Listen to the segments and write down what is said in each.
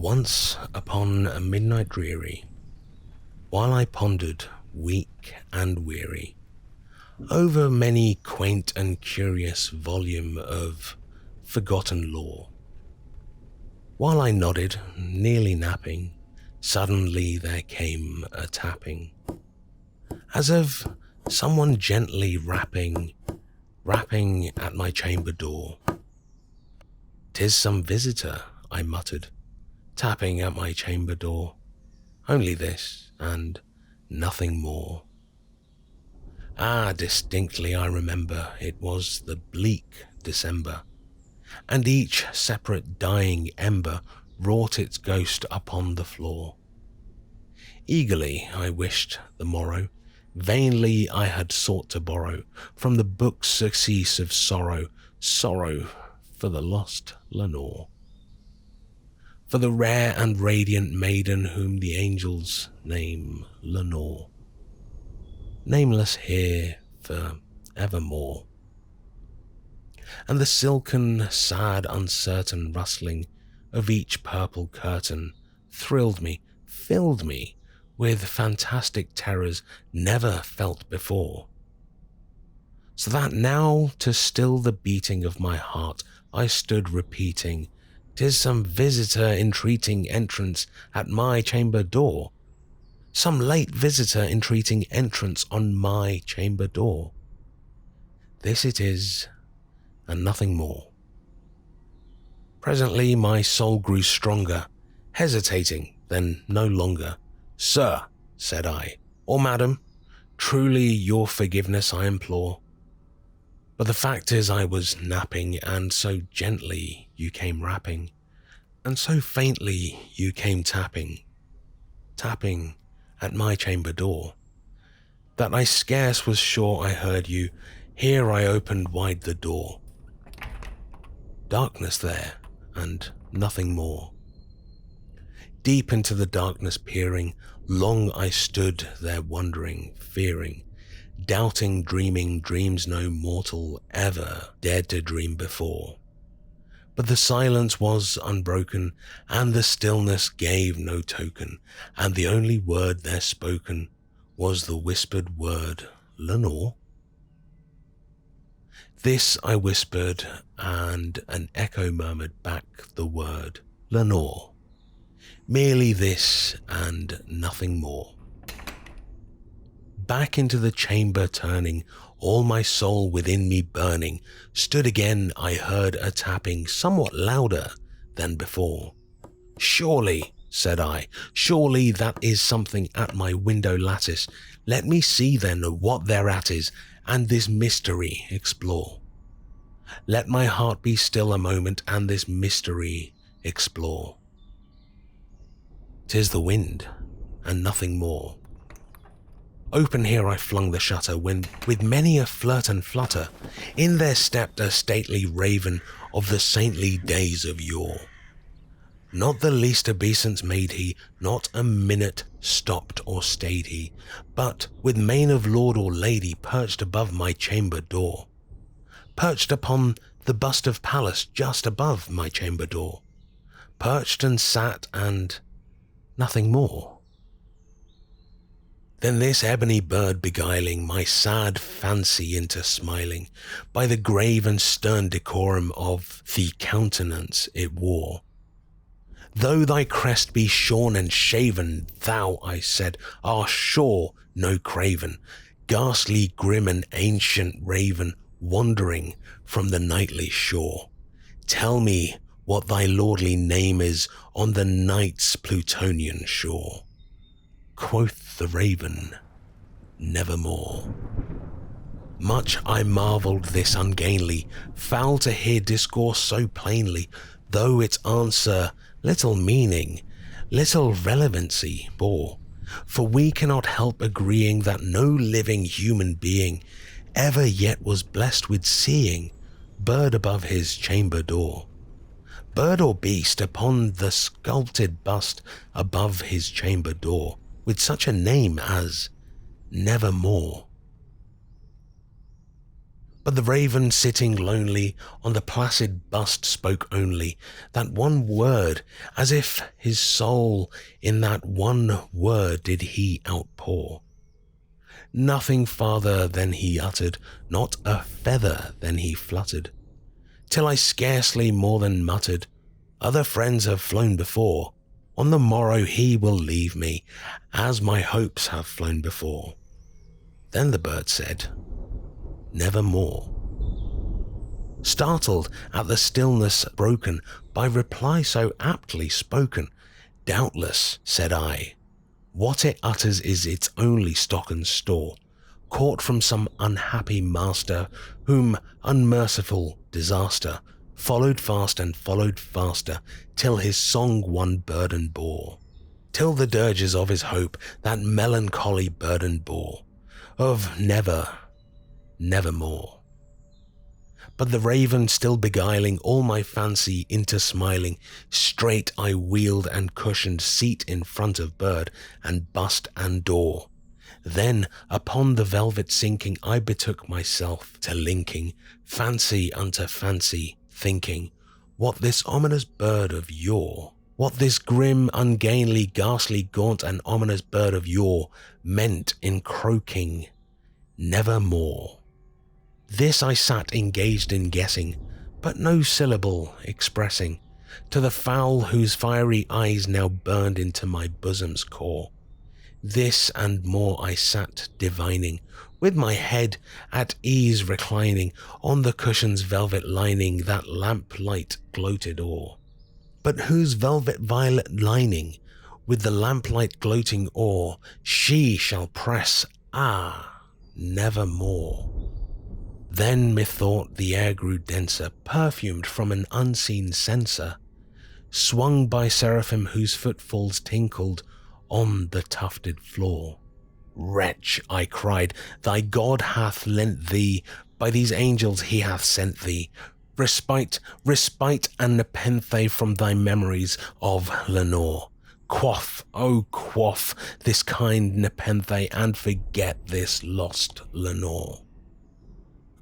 Once upon a midnight dreary, while I pondered, weak and weary, over many quaint and curious volume of forgotten lore, while I nodded, nearly napping, suddenly there came a tapping, as of someone gently rapping at my chamber door. "'Tis some visitor," I muttered, tapping at my chamber door. Only this, and nothing more. Distinctly I remember it was the bleak December, and each separate dying ember wrought its ghost upon the floor. Eagerly I wished the morrow, vainly I had sought to borrow from the book's surcease of sorrow for the lost Lenore, for the rare and radiant maiden whom the angels name Lenore, nameless here for evermore. And the silken, sad, uncertain rustling of each purple curtain thrilled me, filled me with fantastic terrors never felt before. So that now, to still the beating of my heart, I stood repeating, "'Tis some visitor entreating entrance at my chamber door. Some late visitor entreating entrance on my chamber door. This it is, and nothing more." Presently my soul grew stronger, hesitating, then no longer. "Sir," said I, "or madam, truly your forgiveness I implore. But the fact is I was napping, and so gently you came rapping, and so faintly you came tapping at my chamber door, that I scarce was sure I heard you. Here I opened wide the door. Darkness there, and nothing more. Deep into the darkness peering, long I stood there wondering, fearing, doubting, dreaming dreams no mortal ever dared to dream before. But the silence was unbroken, and the stillness gave no token, and the only word there spoken was the whispered word, "Lenore." This I whispered, and an echo murmured back the word, "Lenore." Merely this, and nothing more. Back into the chamber turning, all my soul within me burning, stood again I heard a tapping somewhat louder than before. "Surely," said I, "surely that is something at my window lattice. Let me see then what thereat is, and this mystery explore. Let my heart be still a moment, and this mystery explore." 'Tis the wind, and nothing more. Open here I flung the shutter, when with many a flirt and flutter, in there stepped a stately raven of the saintly days of yore. Not the least obeisance made he, not a minute stopped or stayed he, but with mien of lord or lady perched above my chamber door, perched upon the bust of Pallas just above my chamber door, perched and sat, and nothing more. Then this ebony bird beguiling my sad fancy into smiling, by the grave and stern decorum of the countenance it wore. "Though thy crest be shorn and shaven, thou," I said, "art sure no craven, ghastly, grim and ancient raven, wandering from the nightly shore. Tell me what thy lordly name is on the night's Plutonian shore." Quoth the raven, "Nevermore." Much I marvelled this ungainly fowl to hear discourse so plainly, though its answer little meaning, little relevancy bore. For we cannot help agreeing that no living human being ever yet was blessed with seeing bird above his chamber door, bird or beast upon the sculpted bust above his chamber door, with such a name as Nevermore. But the raven sitting lonely on the placid bust spoke only that one word, as if his soul in that one word did he outpour. Nothing farther than he uttered, not a feather than he fluttered, till I scarcely more than muttered, other friends have flown before, on the morrow he will leave me, as my hopes have flown before. Then the bird said, nevermore. Startled at the stillness broken by reply so aptly spoken, doubtless, said I, what it utters is its only stock and store, caught from some unhappy master, whom unmerciful disaster followed fast and followed faster, till his song one burden bore, till the dirges of his hope that melancholy burden bore, of never, nevermore. But the raven still beguiling all my fancy into smiling, straight I wheeled and cushioned seat in front of bird and bust and door. Then upon the velvet sinking I betook myself to linking fancy unto fancy, thinking what this ominous bird of yore, what this grim, ungainly, ghastly, gaunt and ominous bird of yore meant in croaking nevermore. This I sat engaged in guessing, but no syllable expressing, to the fowl whose fiery eyes now burned into my bosom's core. This and more I sat divining, with my head at ease reclining on the cushion's velvet lining that lamplight gloated o'er, but whose velvet violet lining, with the lamplight gloating o'er, she shall press, nevermore. Then methought the air grew denser, perfumed from an unseen censer, swung by seraphim whose footfalls tinkled on the tufted floor. Wretch, I cried, thy God hath lent thee, by these angels he hath sent thee, respite, respite and nepenthe from thy memories of Lenore. Quaff, oh quaff this kind nepenthe and forget this lost Lenore.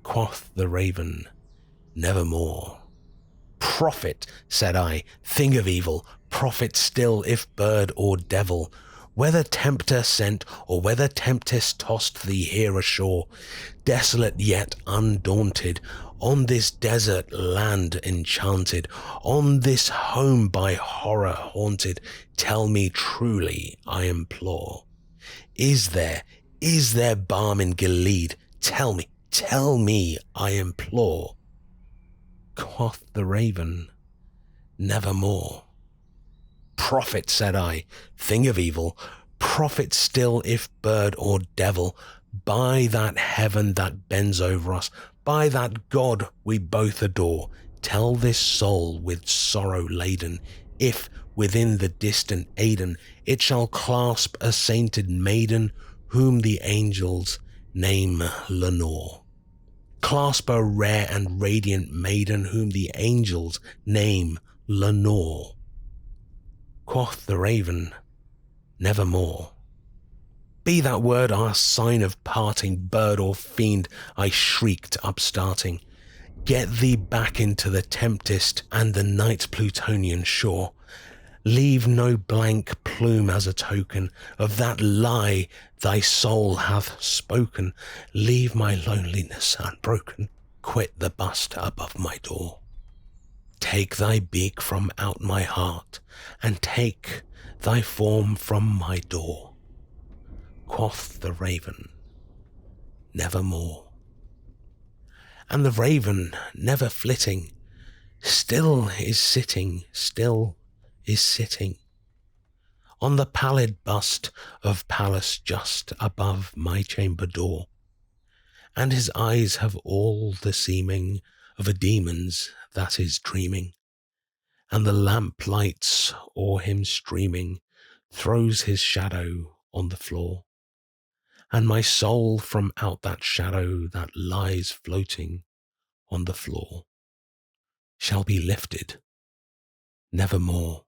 Quoth the raven, nevermore. Prophet, said I, thing of evil, prophet still if bird or devil, whether tempter sent or whether tempest tossed thee here ashore, desolate yet undaunted, on this desert land enchanted, on this home by horror haunted, tell me truly, I implore, is there balm in Gilead? Tell me, I implore. Quoth the raven, nevermore. Prophet, said I, thing of evil, prophet still if bird or devil, by that heaven that bends over us, by that God we both adore, tell this soul with sorrow laden, if within the distant Aidenn it shall clasp a sainted maiden, whom the angels name Lenore. Clasp a rare and radiant maiden, whom the angels name Lenore. Quoth the raven, nevermore. Be that word our sign of parting, bird or fiend, I shrieked upstarting. Get thee back into the tempest and the night Plutonian shore. Leave no blank plume as a token of that lie thy soul hath spoken. Leave my loneliness unbroken. Quit the bust above my door. Take thy beak from out my heart, and take thy form from my door. Quoth the raven, nevermore. And the raven, never flitting, still is sitting, on the pallid bust of Pallas just above my chamber door, and his eyes have all the seeming of a demon's that is dreaming, and the lamp lights o'er him streaming throws his shadow on the floor, and my soul from out that shadow that lies floating on the floor shall be lifted nevermore.